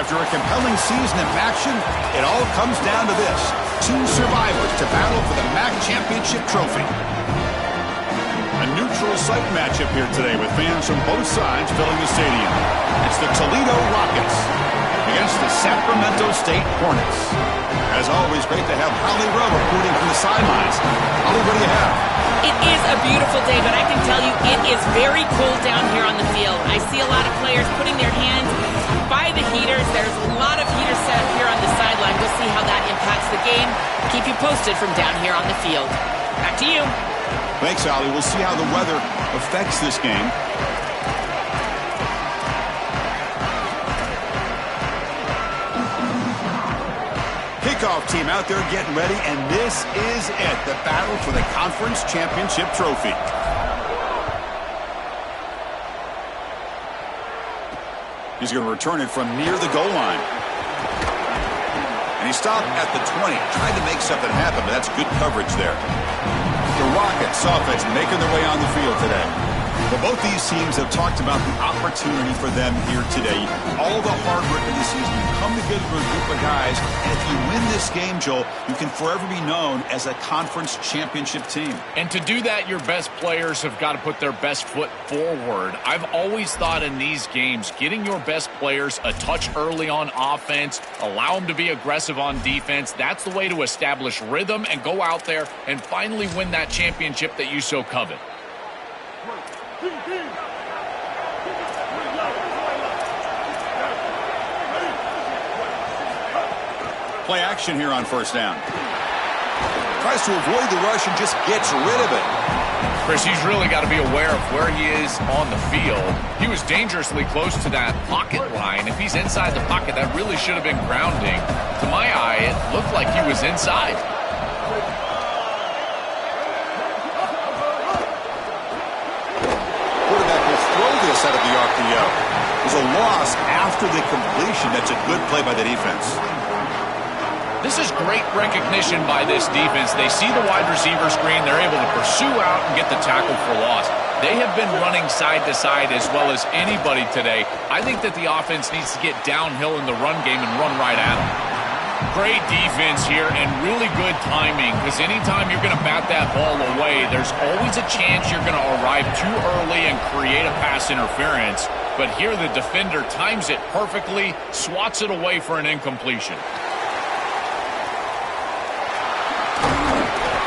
After a compelling season of action, it all comes down to this. Two survivors to battle for the MAC Championship trophy. A neutral site matchup here today with fans from both sides filling the stadium. It's the Toledo Rockets against the Sacramento State Hornets. As always, great to have Holly Rowe reporting from the sidelines. Holly, what do you have? It is a beautiful day, but I can tell you it is very cold down here on the field. I see a lot of players putting their hands by the heaters. There's a lot of heaters set up here on the sideline. We'll see how that impacts the game. Keep you posted from down here on the field. Back to you. Thanks, Holly. We'll see how the weather affects this game. Kickoff team out there getting ready, and this is it, the battle for the conference championship trophy. He's going to return it from near the goal line. And he stopped at the 20, tried to make something happen, but that's good coverage there. The Rockets offense making their way on the field today. Well, both these teams have talked about the opportunity for them here today. All the hard work of the season, you come together with a group of guys, and if you win this game, Joel, you can forever be known as a conference championship team. And to do that, your best players have got to put their best foot forward. I've always thought in these games, getting your best players a touch early on offense, allow them to be aggressive on defense, that's the way to establish rhythm and go out there and finally win that championship that you so covet. Play action here on first down. Tries to avoid the rush and just gets rid of it. Chris, he's really got to be aware of where he is on the field. He was dangerously close to that pocket line. If he's inside the pocket, that really should have been grounding. To my eye, it looked like he was inside. Out of the RPO. There's a loss after the completion. That's a good play by the defense. This is great recognition by this defense. They see the wide receiver screen. They're able to pursue out and get the tackle for loss. They have been running side to side as well as anybody today. I think that the offense needs to get downhill in the run game and run right at them. Great defense here and really good timing, because anytime you're going to bat that ball away, there's always a chance you're going to arrive too early and create a pass interference. But here the defender times it perfectly, swats it away for an incompletion.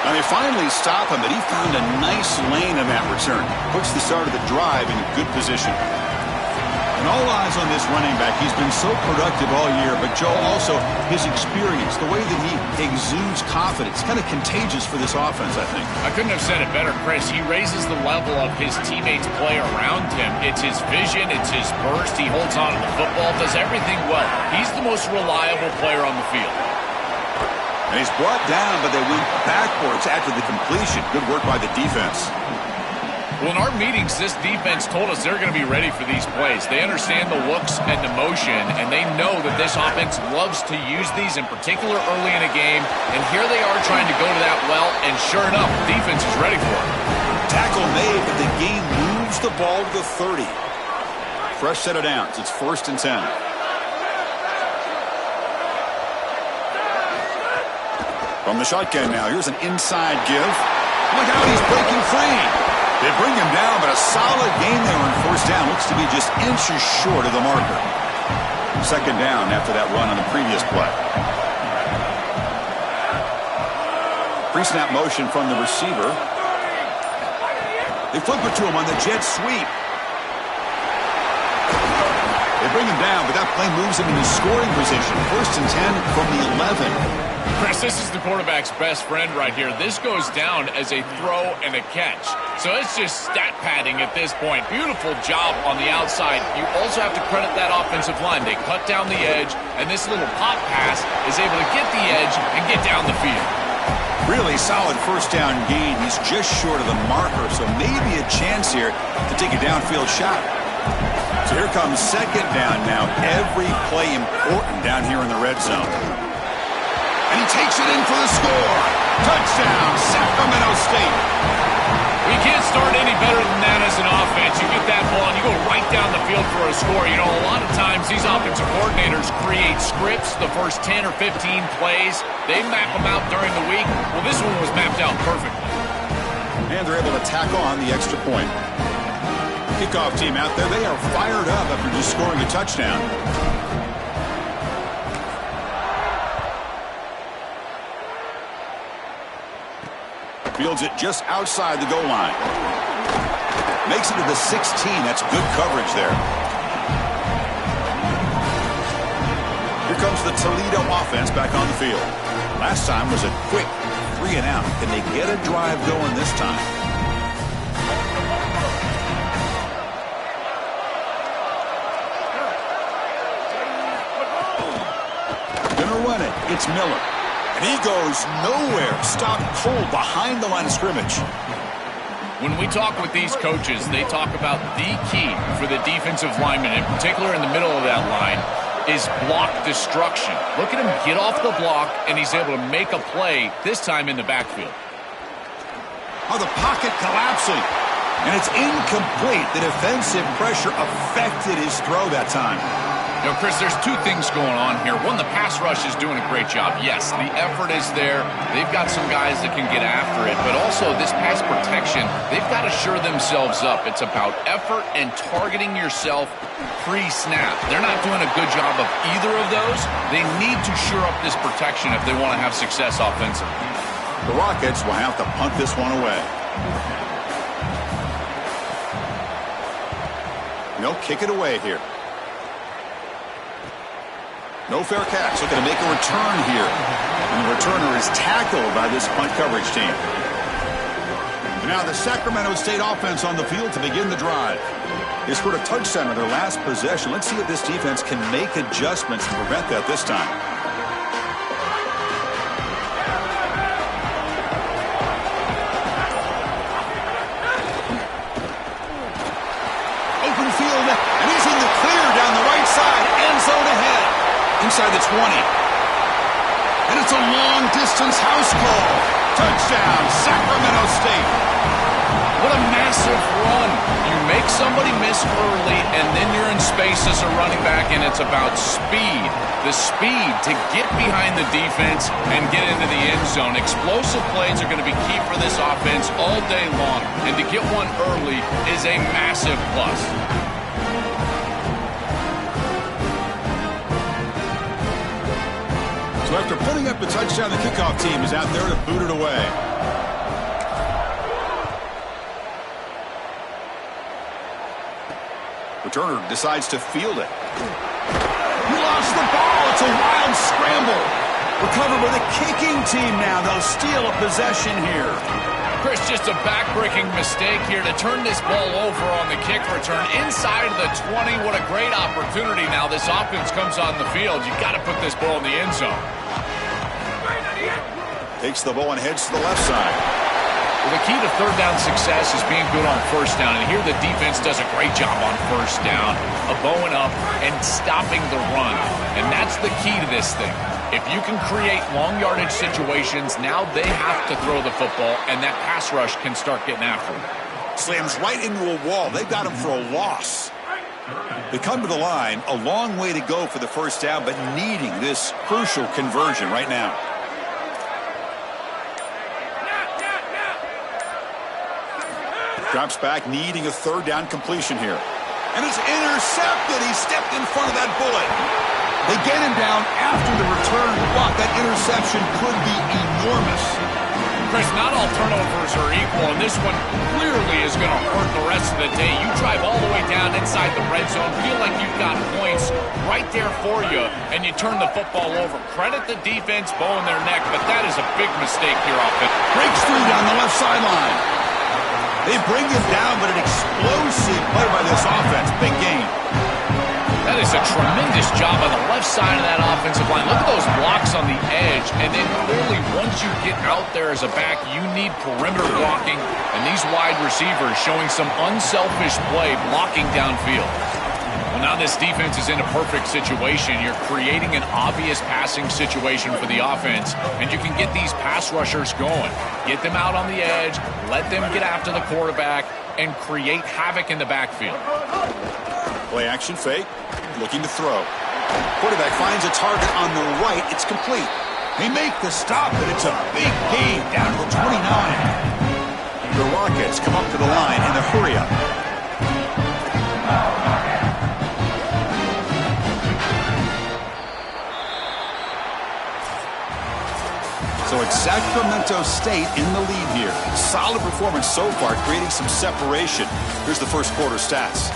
Now they finally stop him, but he found a nice lane in that return. Puts the start of the drive in good position. And all eyes on this running back. He's been so productive all year, but Joe, also his experience, the way that he exudes confidence, kind of contagious for this offense, I think. I couldn't have said it better, Chris. He raises the level of his teammates' play around him. It's his vision, it's his burst. He holds on to the football, does everything well. He's the most reliable player on the field. And he's brought down, but they went backwards after the completion. Good work by the defense. Well, in our meetings, this defense told us they're going to be ready for these plays. They understand the looks and the motion, and they know that this offense loves to use these, in particular early in a game. And here they are trying to go to that well, and sure enough, the defense is ready for it. Tackle made, but the game moves the ball to the 30. Fresh set of downs. It's 1st and 10. From the shotgun now, here's an inside give. Look out, he's breaking free. They bring him down, but a solid gain there on 1st down. Looks to be just inches short of the marker. 2nd down after that run on the previous play. Pre-snap motion from the receiver. They flip it to him on the jet sweep. They bring him down, but that play moves him into scoring position. 1st and 10 from the 11. Chris, this is the quarterback's best friend right here. This goes down as a throw and a catch. So it's just stat padding at this point. Beautiful job on the outside. You also have to credit that offensive line. They cut down the edge, and this little pop pass is able to get the edge and get down the field. Really solid 1st down gain. He's just short of the marker, so maybe a chance here to take a downfield shot. So here comes 2nd down now. Every play important down here in the red zone. And he takes it in for the score. Touchdown, Sacramento State. We can't start any better than that as decent offense. You get that ball and you go right down the field for a score. You know, a lot of times these offensive coordinators create scripts the first 10 or 15 plays. They map them out during the week. Well, this one was mapped out perfectly. And they're able to tack on the extra point. Kickoff team out there, they are fired up after just scoring a touchdown. Fields it just outside the goal line. Makes it to the 16. That's good coverage there. Here comes the Toledo offense back on the field. Last time was a quick 3 and out. Can they get a drive going this time? Gonna run it. It's Miller. And he goes nowhere. Stopped cold behind the line of scrimmage. When we talk with these coaches, they talk about the key for the defensive lineman, in particular in the middle of that line, is block destruction. Look at him get off the block, and he's able to make a play, this time in the backfield. Oh, the pocket collapsing. And it's incomplete. The defensive pressure affected his throw that time. You know, Chris, there's two things going on here. One, the pass rush is doing a great job. Yes, the effort is there. They've got some guys that can get after it. But also, this pass protection, they've got to shore themselves up. It's about effort and targeting yourself pre-snap. They're not doing a good job of either of those. They need to shore up this protection if they want to have success offensively. The Rockets will have to punt this one away. They'll kick it away here. No fair catch. Looking to make a return here. And the returner is tackled by this punt coverage team. And now the Sacramento State offense on the field to begin the drive. They scored a touchdown on their last possession. Let's see if this defense can make adjustments to prevent that this time. Open field, and he's in the clear down the right side. End zone ahead. Inside the 20. And it's a long-distance house call. Touchdown, Sacramento State. What a massive run. You make somebody miss early, and then you're in space as a running back, and it's about speed. The speed to get behind the defense and get into the end zone. Explosive plays are going to be key for this offense all day long, and to get one early is a massive plus. So after putting up the touchdown, the kickoff team is out there to boot it away. Returner decides to field it. He lost the ball. It's a wild scramble. Recovered by the kicking team now. They'll steal a possession here. Chris, just a back-breaking mistake here to turn this ball over on the kick return inside of the 20. What a great opportunity now. This offense comes on the field. You've got to put this ball in the end zone. Takes the ball and heads to the left side. Well, the key to third down success is being good on first down. And here the defense does a great job on first down of bowing up and stopping the run. And that's the key to this thing. If you can create long yardage situations, now they have to throw the football, and that pass rush can start getting after him. Slams right into a wall. They got him for a loss. They come to the line, a long way to go for the first down, but needing this crucial conversion right now. Drops back, needing a third down completion here. And it's intercepted. He stepped in front of that bullet. They get him down after the return block. That interception could be enormous. Chris, not all turnovers are equal, and this one clearly is going to hurt the rest of the day. You drive all the way down inside the red zone, feel like you've got points right there for you, and you turn the football over. Credit the defense, bowing their neck, but that is a big mistake here offense. Breaks through down the left sideline. They bring him down, but an explosive play by this offense. Big game. That is a tremendous job on the left side of that offensive line. Look at those blocks on the edge. And then clearly once you get out there as a back, you need perimeter blocking. And these wide receivers showing some unselfish play blocking downfield. Now this defense is in a perfect situation. You're creating an obvious passing situation for the offense, and you can get these pass rushers going. Get them out on the edge, let them get after the quarterback, and create havoc in the backfield. Play action fake, looking to throw. Quarterback finds a target on the right. It's complete. They make the stop, and it's a big gain down to the 29. The Rockets come up to the line in a hurry-up. So it's Sacramento State in the lead here. Solid performance so far, creating some separation. Here's the first quarter stats.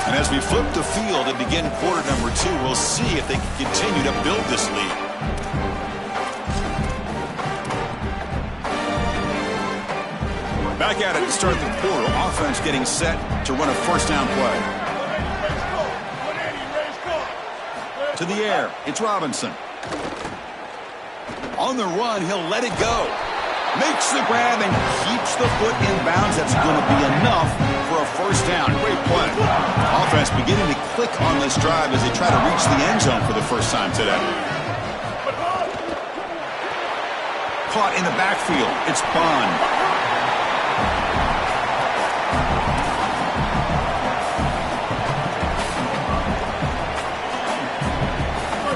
And as we flip the field and begin quarter number 2, we'll see if they can continue to build this lead. Back at it to start the quarter. Offense getting set to run a first down play. To the air. It's Robinson. On the run, he'll let it go. Makes the grab and keeps the foot in bounds. That's going to be enough for a first down. Great play. Offense beginning to click on this drive as they try to reach the end zone for the first time today. Caught in the backfield. It's Bond.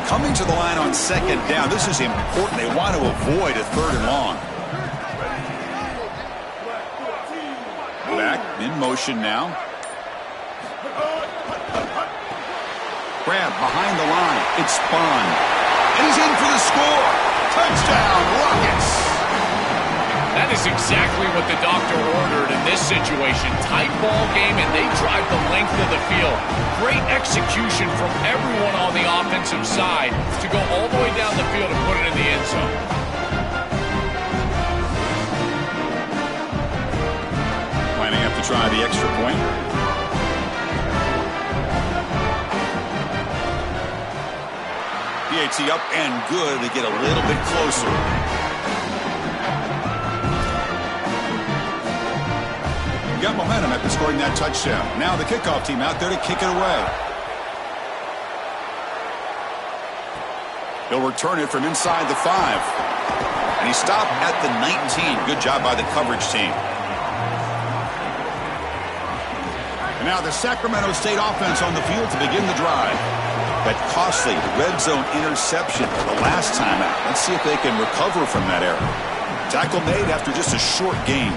Coming to the line on second down. This is important. They want to avoid a third and long. Back in motion now. Grab behind the line. It's Bond. And he's in for the score. Touchdown, Rockets. That is exactly what the doctor ordered in this situation. Tight ball game, and they drive the length of the field. Great execution from everyone on the offensive side to go all the way down the field and put it in the end zone. Lining up to try the extra point. PAT up and good. They get a little bit closer. Got momentum after scoring that touchdown. Now the kickoff team out there to kick it away. He'll return it from inside the 5. And he stopped at the 19. Good job by the coverage team. And now the Sacramento State offense on the field to begin the drive. That costly red zone interception the last time out. Let's see if they can recover from that error. Tackle made after just a short gain.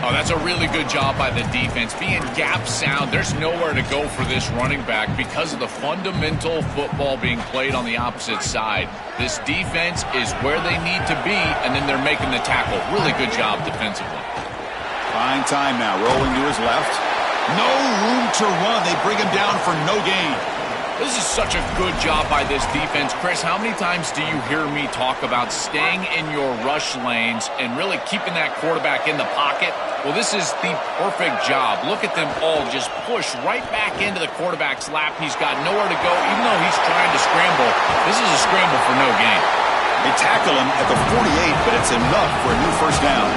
Oh, that's a really good job by the defense. Being gap sound, there's nowhere to go for this running back because of the fundamental football being played on the opposite side. This defense is where they need to be, and then they're making the tackle. Really good job defensively. Fine time now, rolling to his left. No room to run. They bring him down for no gain. This is such a good job by this defense. Chris, how many times do you hear me talk about staying in your rush lanes and really keeping that quarterback in the pocket? Well, this is the perfect job. Look at them all just push right back into the quarterback's lap. He's got nowhere to go. Even though he's trying to scramble, this is a scramble for no gain. They tackle him at the 48, but it's enough for a new first down.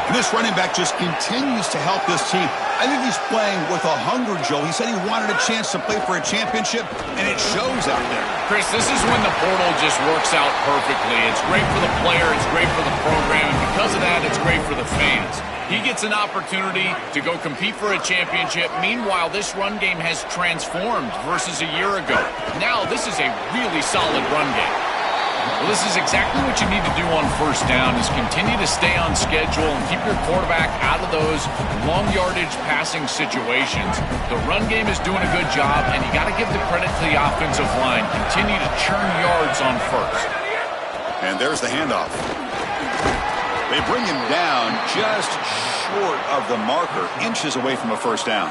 And this running back just continues to help this team. I think he's playing with a hunger, Joe. He said he wanted a chance to play for a championship, and it shows out there. Chris, this is when the portal just works out perfectly. It's great for the player. It's great for the program. And because of that, it's great for the fans. He gets an opportunity to go compete for a championship. Meanwhile, this run game has transformed versus a year ago. Now, this is a really solid run game. Well, this is exactly what you need to do on first down is continue to stay on schedule and keep your quarterback out of those long yardage passing situations. The run game is doing a good job, and you got to give the credit to the offensive line. Continue to churn yards on first. And there's the handoff. They bring him down just short of the marker, inches away from a first down.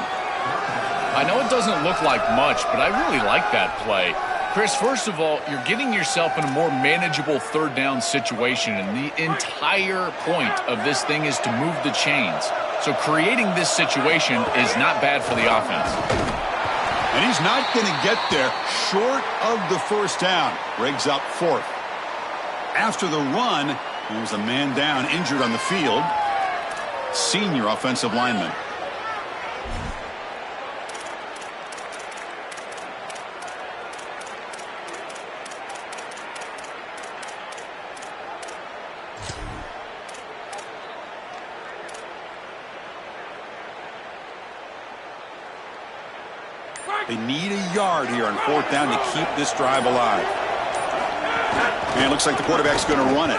I know it doesn't look like much, but I really like that play. Chris, first of all, you're getting yourself in a more manageable third down situation, and the entire point of this thing is to move the chains. So creating this situation is not bad for the offense. And he's not going to get there short of the first down. Briggs up 4th. After the run, there was a man down, injured on the field. Senior offensive lineman. They need a yard here on 4th down to keep this drive alive. And it looks like the quarterback's going to run it.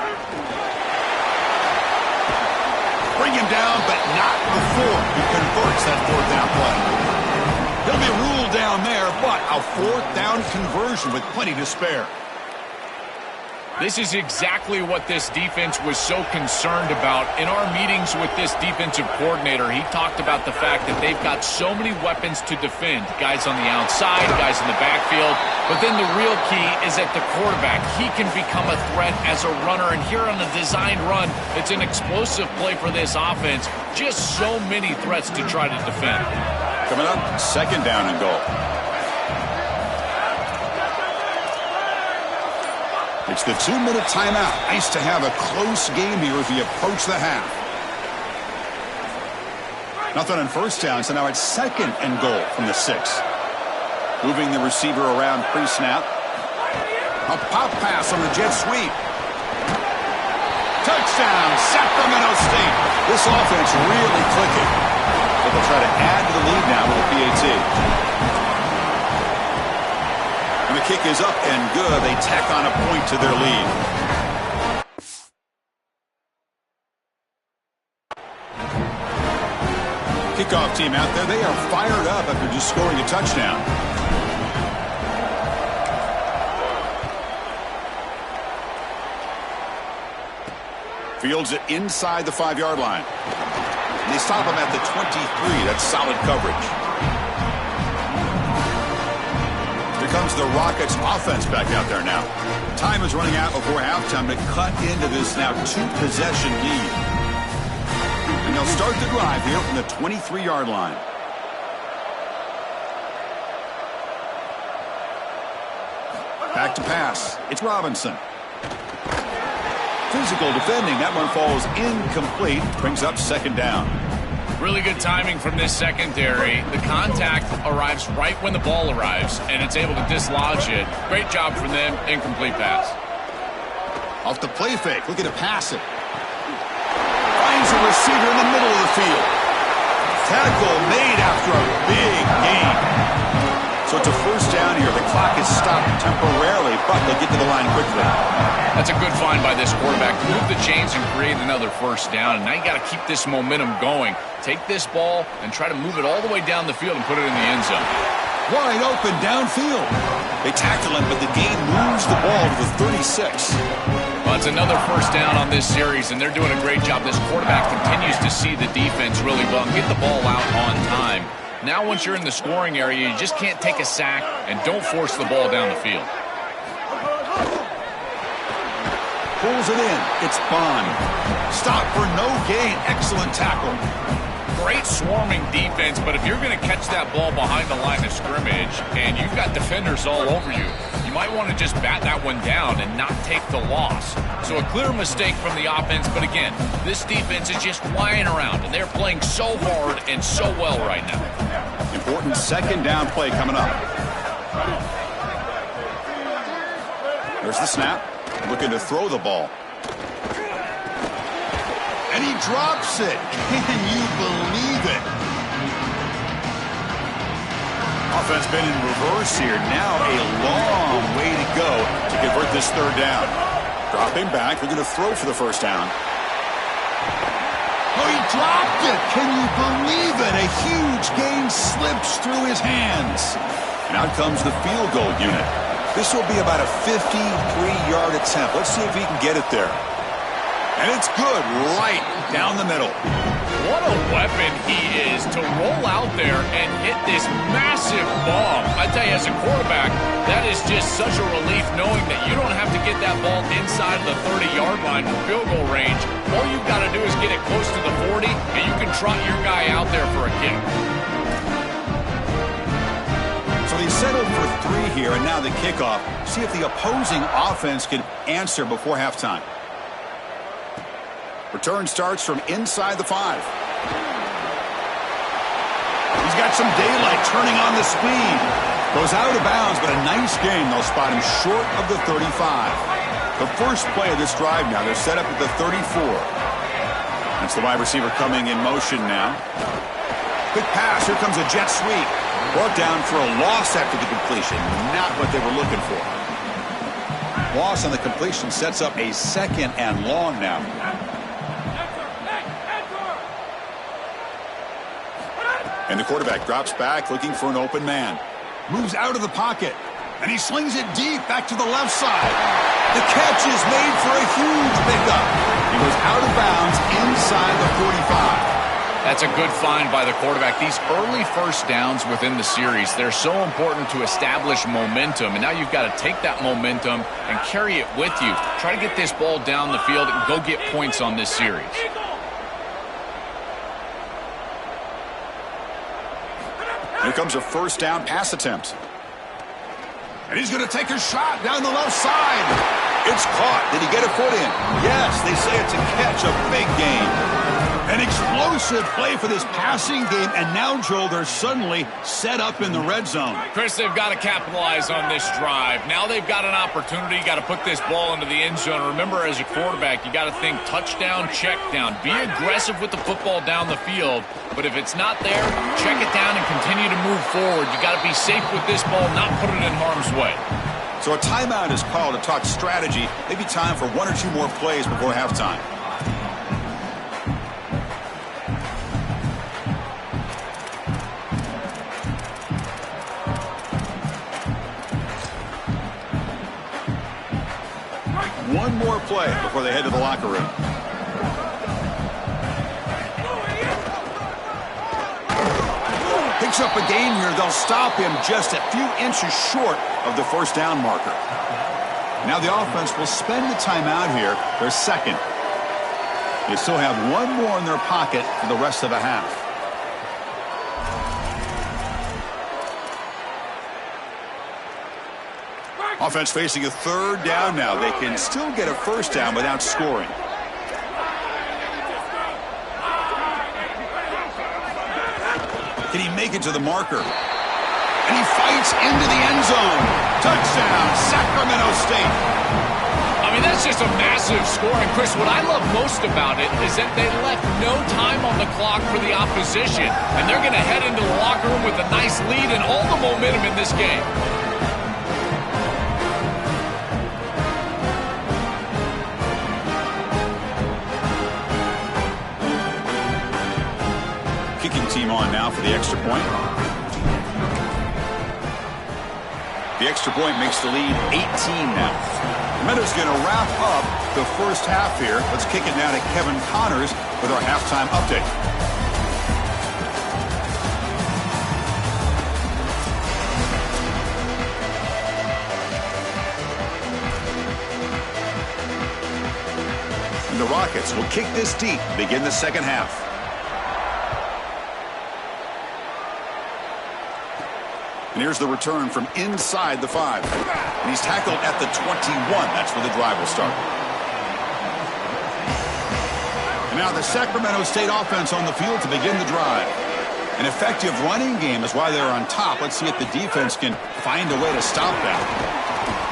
Bring him down, but not before he converts that 4th down play. He'll be ruled down there, but a 4th down conversion with plenty to spare. This is exactly what this defense was so concerned about. In our meetings with this defensive coordinator, he talked about the fact that they've got so many weapons to defend. Guys on the outside, guys in the backfield. But then the real key is at the quarterback. He can become a threat as a runner. And here on the designed run, it's an explosive play for this offense. Just so many threats to try to defend. Coming up, 2nd down and goal. It's the 2-minute timeout. Nice to have a close game here as we approach the half. Nothing on 1st down, so now it's 2nd and goal from the 6. Moving the receiver around pre-snap. A pop pass on the jet sweep. Touchdown, Sacramento State. This offense really clicking. So they'll try to add to the lead now with the PAT. And the kick is up and good. They tack on a point to their lead. Kickoff team out there. They are fired up after just scoring a touchdown. Fields it inside the 5-yard line. They stop him at the 23. That's solid coverage. Here comes the Rockets offense back out there now. Time is running out before halftime to cut into this now 2-possession lead. And they'll start the drive here from the 23-yard line. Back to pass. It's Robinson. Physical defending. That one falls incomplete. Brings up 2nd down. Really good timing from this secondary. The contact arrives right when the ball arrives, and it's able to dislodge it. Great job from them. Incomplete pass. Off the play fake. Looking to pass it. Finds a receiver in the middle of the field. Tackle made after a big gain. So it's a 1st down here. The clock is stopped temporarily, but they get to the line quickly. That's a good find by this quarterback to move the chains and create another 1st down. And now you got to keep this momentum going. Take this ball and try to move it all the way down the field and put it in the end zone. Wide open downfield. They tackle him, but the gain moves the ball to the 36. Well, it's another 1st down on this series, and they're doing a great job. This quarterback continues to see the defense really well and get the ball out on time. Now once you're in the scoring area, you just can't take a sack and don't force the ball down the field. Pulls it in. It's Bond. Stop for no gain. Excellent tackle. Great swarming defense, but if you're going to catch that ball behind the line of scrimmage and you've got defenders all over you, you might want to just bat that one down and not take the loss. So a clear mistake from the offense, but again, this defense is just flying around, and they're playing so hard and so well right now. Important 2nd down play coming up. There's the snap. Looking to throw the ball. And he drops it. Can you believe it? Offense been in reverse here. Now a long way to go to convert this 3rd down. Dropping back. They're going to throw for the 1st down. Oh, he dropped it. Can you believe it? A huge gain slips through his hands. And out comes the field goal unit. This will be about a 53-yard attempt. Let's see if he can get it there. And it's good, right down the middle. What a weapon he is to roll out there and hit this massive bomb. I tell you, as a quarterback, that is just such a relief knowing that you don't have to get that ball inside of the 30-yard line for field goal range. All you've got to do is get it close to the 40, and you can trot your guy out there for a kick. So settled for 3 here, and now the kickoff. See if the opposing offense can answer before halftime. Return starts from inside the 5. He's got some daylight, turning on the speed. Goes out of bounds, but a nice gain. They'll spot him short of the 35. The first play of this drive now, they're set up at the 34. That's the wide receiver coming in motion now. Quick pass, here comes a jet sweep. Brought down for a loss after the completion. Not what they were looking for. Loss on the completion sets up a 2nd and long now. And the quarterback drops back looking for an open man. Moves out of the pocket. And he slings it deep back to the left side. The catch is made for a huge pickup. He goes out of bounds inside the 45. That's a good find by the quarterback. These early first downs within the series, they're so important to establish momentum. And now you've got to take that momentum and carry it with you. Try to get this ball down the field and go get points on this series. Here comes a first down pass attempt. And he's going to take a shot down the left side. It's caught. Did he get a foot in? Yes, they say it's a catch, a big gain. An explosive play for this passing game, and now, Joel, they're suddenly set up in the red zone. Chris, they've got to capitalize on this drive. Now they've got an opportunity. You got to put this ball into the end zone. Remember, as a quarterback, you got to think touchdown, check down. Be aggressive with the football down the field, but if it's not there, check it down and continue to move forward. You got to be safe with this ball, not put it in harm's way. So a timeout is called to talk strategy. Maybe time for 1 or 2 more plays before halftime. One more play before they head to the locker room. Picks up a gain here. They'll stop him just a few inches short of the first down marker. Now the offense will spend the timeout here, their 2nd. They still have 1 more in their pocket for the rest of the half. Offense facing a 3rd down now. They can still get a first down without scoring. Can he make it to the marker? And he fights into the end zone. Touchdown, Sacramento State. I mean, that's just a massive score. And, Chris, what I love most about it is that they left no time on the clock for the opposition. And they're going to head into the locker room with a nice lead and all the momentum in this game. Kicking team on now for the extra point. The extra point makes the lead 18 now. Meadows going to wrap up the first half here. Let's kick it now to Kevin Connors with our halftime update. And the Rockets will kick this deep to begin the second half. And here's the return from inside the 5. And he's tackled at the 21. That's where the drive will start. And now the Sacramento State offense on the field to begin the drive. An effective running game is why they're on top. Let's see if the defense can find a way to stop that.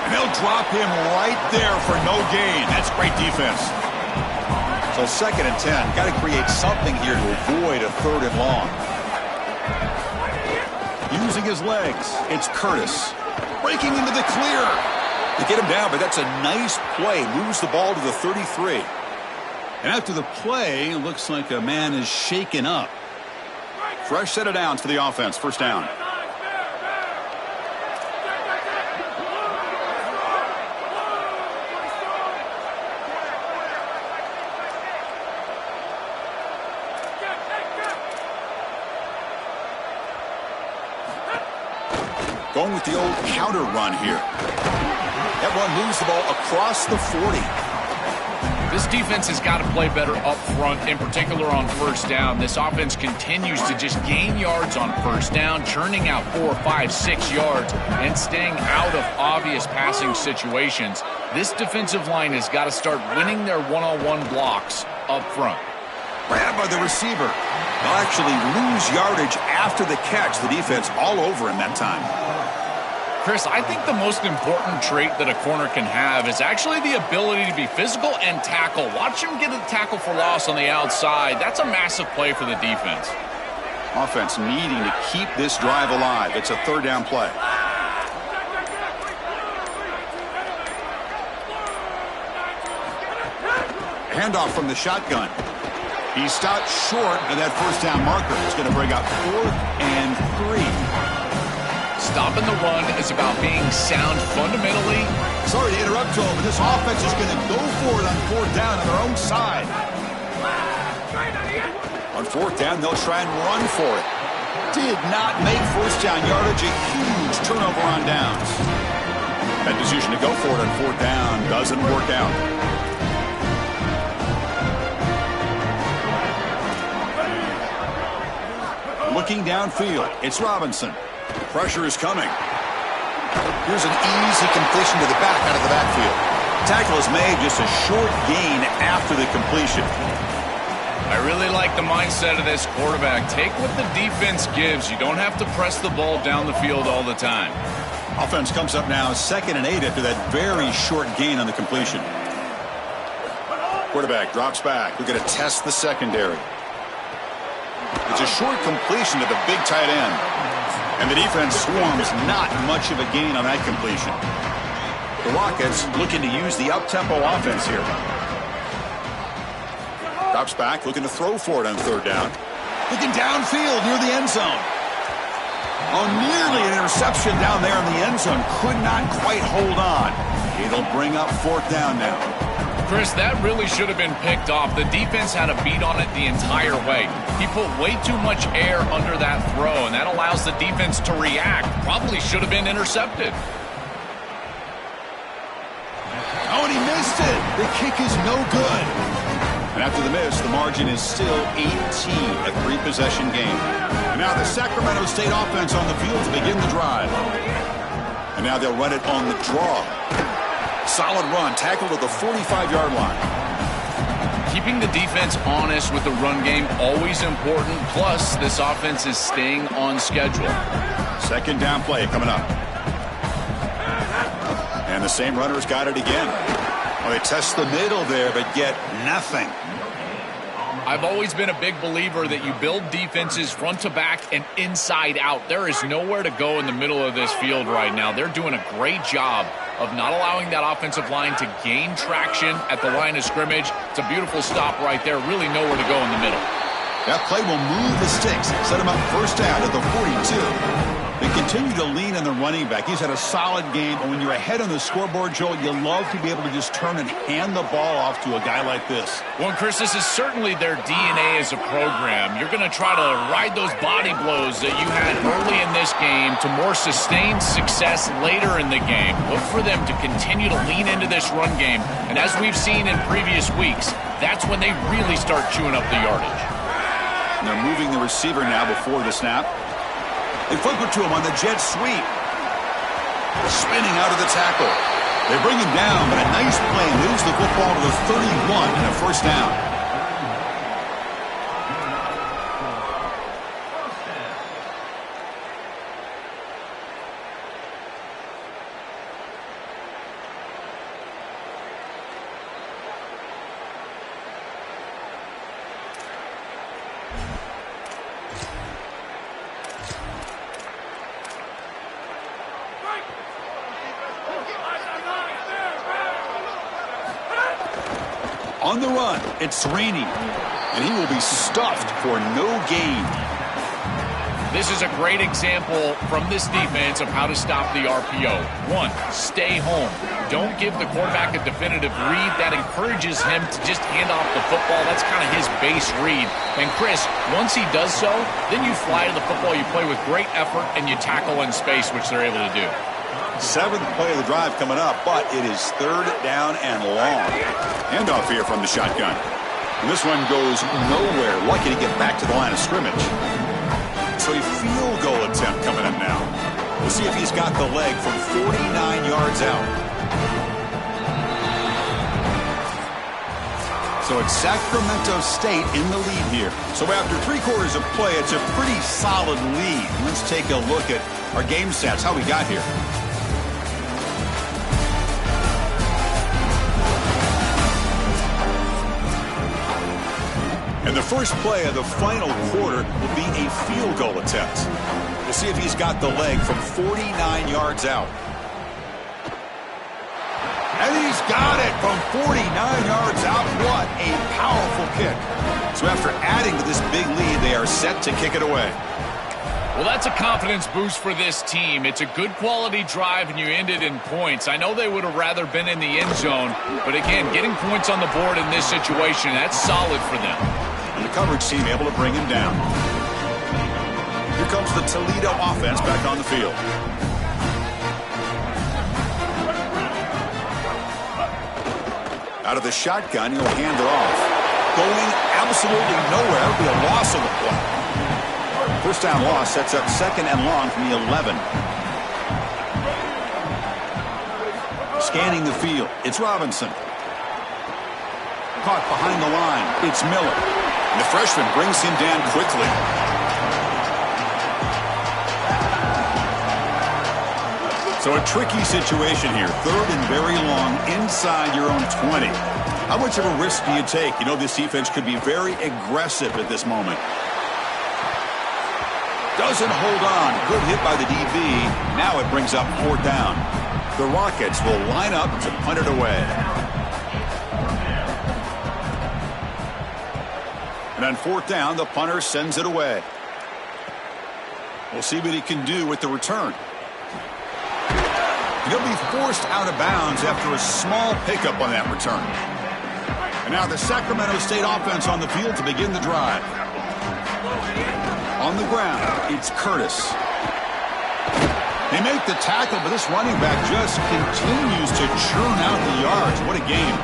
And they'll drop him right there for no gain. That's great defense. So 2nd and 10. Got to create something here to avoid a 3rd and long. Using his legs, it's Curtis. Breaking into the clear. They get him down, but that's a nice play. Moves the ball to the 33. And after the play, it looks like a man is shaken up. Fresh set of downs for the offense. First down. Going with the old counter run here. That one moves the ball across the 40. This defense has got to play better up front, in particular on first down. This offense continues to just gain yards on first down, churning out 4, 5, 6 yards, and staying out of obvious passing situations. This defensive line has got to start winning their one-on-one blocks up front. Grabbed by the receiver. They'll actually lose yardage after the catch. The defense all over him that time. Chris, I think the most important trait that a corner can have is actually the ability to be physical and tackle. Watch him get a tackle for loss on the outside. That's a massive play for the defense. Offense needing to keep this drive alive. It's a third down play. Handoff from the shotgun. He stopped short of that first down marker. It's going to bring up 4th and 3. Stopping the run is about being sound fundamentally. Sorry to interrupt, Joel, but this offense is going to go for it on 4th down on their own side. On 4th down, they'll try and run for it. Did not make first down yardage. A huge turnover on downs. That decision to go for it on 4th down doesn't work out. Looking downfield, it's Robinson. Pressure is coming. Here's an easy completion to the back out of the backfield. Tackle is made, just a short gain after the completion. I really like the mindset of this quarterback. Take what the defense gives. You don't have to press the ball down the field all the time. Offense comes up now 2nd and 8 after that very short gain on the completion. Quarterback drops back. We're going to test the secondary. It's a short completion to the big tight end. And the defense swarms not much of a gain on that completion. The Rockets looking to use the up-tempo offense here. Drops back, looking to throw for it on 3rd down. Looking downfield near the end zone. Oh, nearly an interception down there in the end zone. Could not quite hold on. It'll bring up 4th down now. Chris, that really should have been picked off. The defense had a beat on it the entire way. He put way too much air under that throw, and that allows the defense to react. Probably should have been intercepted. Oh, and he missed it. The kick is no good. And after the miss, the margin is still 18, a 3-possession game. And now the Sacramento State offense on the field to begin the drive. And now they'll run it on the draw. Solid run, tackle to the 45-yard line. Keeping the defense honest with the run game, always important. Plus, this offense is staying on schedule. 2nd down play coming up. And the same runner's got it again. Well, they test the middle there, but get nothing. I've always been a big believer that you build defenses front to back and inside out. There is nowhere to go in the middle of this field right now. They're doing a great job of not allowing that offensive line to gain traction at the line of scrimmage. It's a beautiful stop right there. Really nowhere to go in the middle. That play will move the sticks. Set him up 1st down at the 42. They continue to lean on the running back. He's had a solid game. And when you're ahead on the scoreboard, Joel, you love to be able to just turn and hand the ball off to a guy like this. Well, Chris, this is certainly their DNA as a program. You're going to try to ride those body blows that you had early in this game to more sustained success later in the game. Look for them to continue to lean into this run game. And as we've seen in previous weeks, that's when they really start chewing up the yardage. And they're moving the receiver now before the snap. They flip it to him on the jet sweep. Spinning out of the tackle. They bring him down, but a nice play moves the football to the 31 and a 1st down. On the run, it's Rainey, and he will be stuffed for no gain. This is a great example from this defense of how to stop the RPO. 1, stay home. Don't give the quarterback a definitive read. That encourages him to just hand off the football. That's kind of his base read. And Chris, once he does so, then you fly to the football, you play with great effort, and you tackle in space, which they're able to do. Seventh play of the drive coming up, but it is third down and long. Handoff here from the shotgun. And this one goes nowhere. Lucky to get back to the line of scrimmage. So a field goal attempt coming up now. We'll see if he's got the leg from 49 yards out. So it's Sacramento State in the lead here. So after 3/4 of play, it's a pretty solid lead. Let's take a look at our game stats, how we got here. And the first play of the final quarter will be a field goal attempt. We'll see if he's got the leg from 49 yards out. And he's got it from 49 yards out. What a powerful kick. So after adding to this big lead, they are set to kick it away. Well, that's a confidence boost for this team. It's a good quality drive, and you ended in points. I know they would have rather been in the end zone, but again, getting points on the board in this situation, that's solid for them. And the coverage team able to bring him down. Here comes the Toledo offense back on the field. Out of the shotgun, he'll hand it off. Going absolutely nowhere. It'll be a loss of the play. First down loss sets up second and long from the 11. Scanning the field. It's Robinson. Caught behind the line. It's Miller. And the freshman brings him down quickly. So a tricky situation here. Third and very long inside your own 20. How much of a risk do you take? You know this defense could be very aggressive at this moment. Doesn't hold on. Good hit by the DB. Now it brings up fourth down. The Rockets will line up to punt it away. And on fourth down, the punter sends it away. We'll see what he can do with the return. He'll be forced out of bounds after a small pickup on that return. And now the Sacramento State offense on the field to begin the drive. On the ground, it's Curtis. They make the tackle, but this running back just continues to churn out the yards. What a game.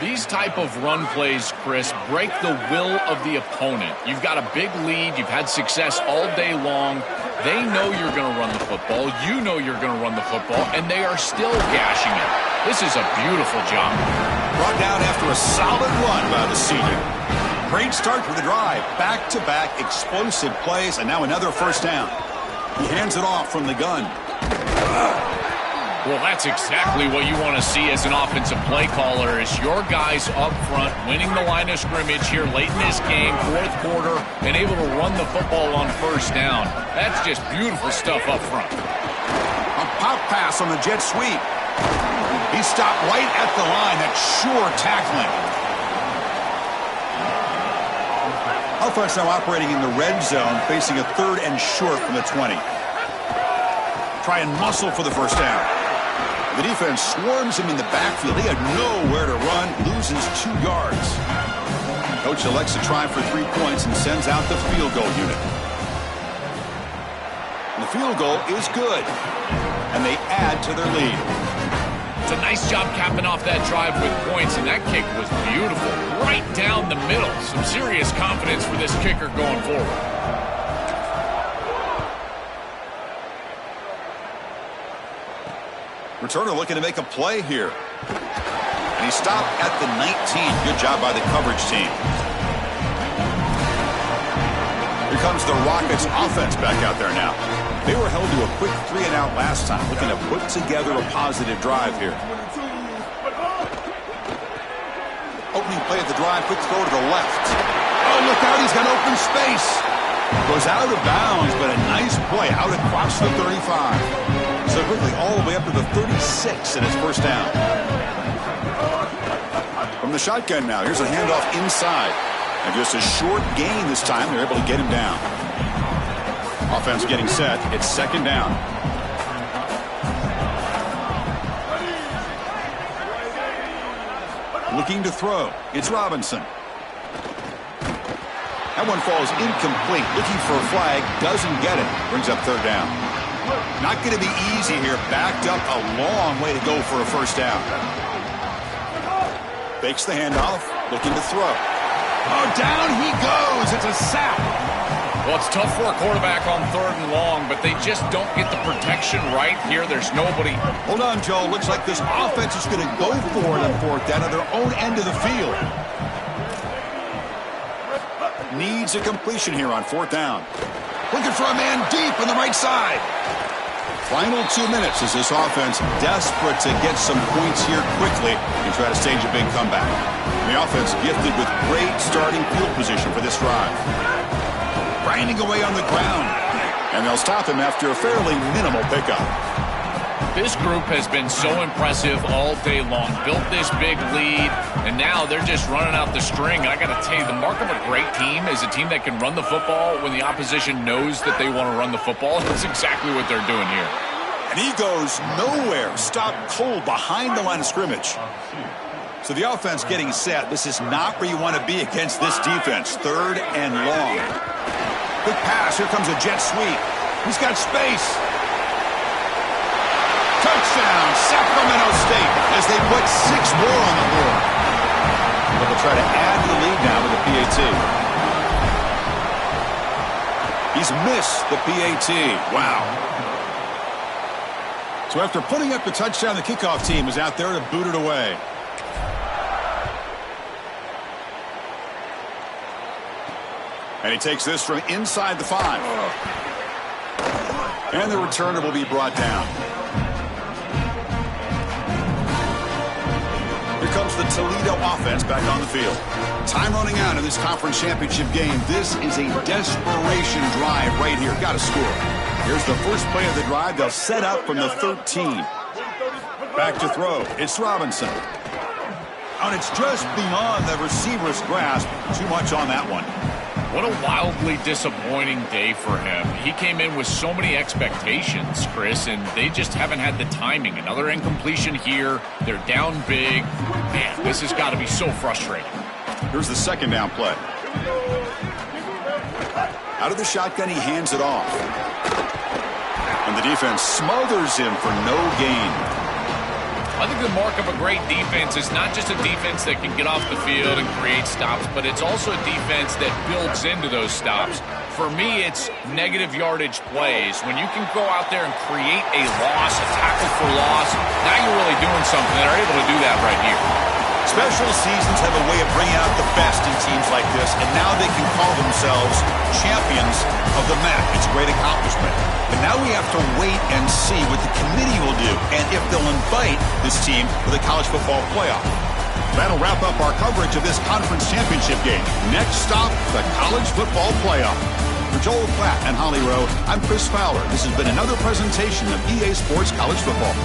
These type of run plays, Chris, break the will of the opponent. You've got a big lead. You've had success all day long. They know you're going to run the football. You know you're going to run the football, and they are still gashing it. This is a beautiful job. Brought down after a solid run by the senior. Great start for the drive. Back-to-back explosive plays, and now another first down. He hands it off from the gun. Well, that's exactly what you want to see as an offensive play caller, is your guys up front winning the line of scrimmage here late in this game, fourth quarter, and able to run the football on first down. That's just beautiful stuff up front. A pop pass on the jet sweep. He stopped right at the line. That's sure tackling. Offense now operating in the red zone, facing a third and short from the 20. Try and muscle for the first down. The defense swarms him in the backfield. He had nowhere to run, loses 2 yards. Coach elects to try for 3 points and sends out the field goal unit. And the field goal is good, and they add to their lead. It's a nice job capping off that drive with points, and that kick was beautiful. Right down the middle. Some serious confidence for this kicker going forward. Returner looking to make a play here. And he stopped at the 19. Good job by the coverage team. Here comes the Rockets offense back out there now. They were held to a quick 3-and-out last time, looking to put together a positive drive here. Opening play of the drive, quick throw to the left. Oh, look out, he's got open space. Goes out of bounds, but a nice play out across the 35. So quickly all the way up to the 36 in his first down. From the shotgun now, here's a handoff inside. And just a short gain this time, they're able to get him down. Offense getting set, it's second down. Looking to throw, it's Robinson. That one falls incomplete, looking for a flag, doesn't get it, brings up third down. Not going to be easy here. Backed up a long way to go for a first down. Fakes the handoff, looking to throw. Oh, down he goes. It's a sack. Well, it's tough for a quarterback on 3rd and long, but they just don't get the protection right here. There's nobody. Hold on, Joe. Looks like this offense is going to go for it on 4th down at their own end of the field. Needs a completion here on 4th down. Looking for a man deep on the right side. Final 2 minutes as this offense desperate to get some points here quickly and try to stage a big comeback. The offense gifted with great starting field position for this drive. Grinding away on the ground. And they'll stop him after a fairly minimal pickup. This group has been so impressive all day long. Built this big lead, and now they're just running out the string. I got to tell you, the mark of a great team is a team that can run the football when the opposition knows that they want to run the football. That's exactly what they're doing here. And he goes nowhere. Stopped cold behind the line of scrimmage. So the offense getting set. This is not where you want to be against this defense. 3rd and long. Quick pass. Here comes a jet sweep. He's got space. Touchdown, Sacramento State, as they put 6 more on the board. But they'll try to add to the lead now with the PAT. He's missed the PAT. Wow. So after putting up the touchdown, the kickoff team is out there to boot it away. And he takes this from inside the 5. And the returner will be brought down. Here comes the Toledo offense back on the field. Time running out in this conference championship game. This is a desperation drive right here. Got to score. Here's the first play of the drive. They'll set up from the 13. Back to throw. It's Robinson. And it's just beyond the receiver's grasp. Too much on that one. What a wildly disappointing day for him. He came in with so many expectations, Chris, and they just haven't had the timing. Another incompletion here. They're down big. Man, this has got to be so frustrating. Here's the 2nd down play. Out of the shotgun, he hands it off. And the defense smothers him for no gain. I think the mark of a great defense is not just a defense that can get off the field and create stops, but it's also a defense that builds into those stops. For me, it's negative yardage plays. When you can go out there and create a loss, a tackle for loss, now you're really doing something. They're able to do that right here. Special seasons have a way of bringing out the best in teams like this, and now they can call themselves champions of the MAC. It's a great accomplishment. But now we have to wait and see what the committee will do, and if they'll invite this team to the college football playoff. That'll wrap up our coverage of this conference championship game. Next stop, the college football playoff. For Joel Klatt and Holly Rowe, I'm Chris Fowler. This has been another presentation of EA Sports College Football.